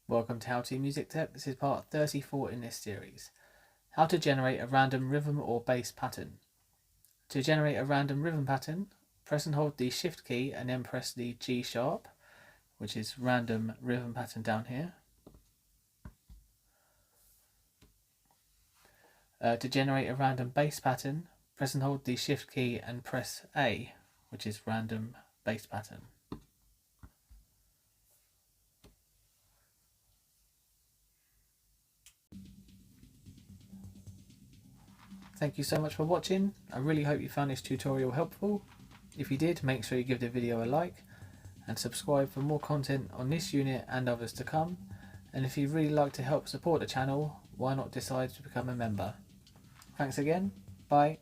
Welcome to How to Music Tech. This is part 34 in this series. How to generate a random rhythm or bass pattern. To generate a random rhythm pattern, press and hold the Shift key and then press the G sharp, which is random rhythm pattern down here. To generate a random bass pattern, press and hold the Shift key and press A, which is random bass pattern. Thank you so much for watching. I really hope you found this tutorial helpful. If you did, make sure you give the video a like and subscribe for more content on this unit and others to come. And if you'd really like to help support the channel, why not decide to become a member? Thanks again. Bye.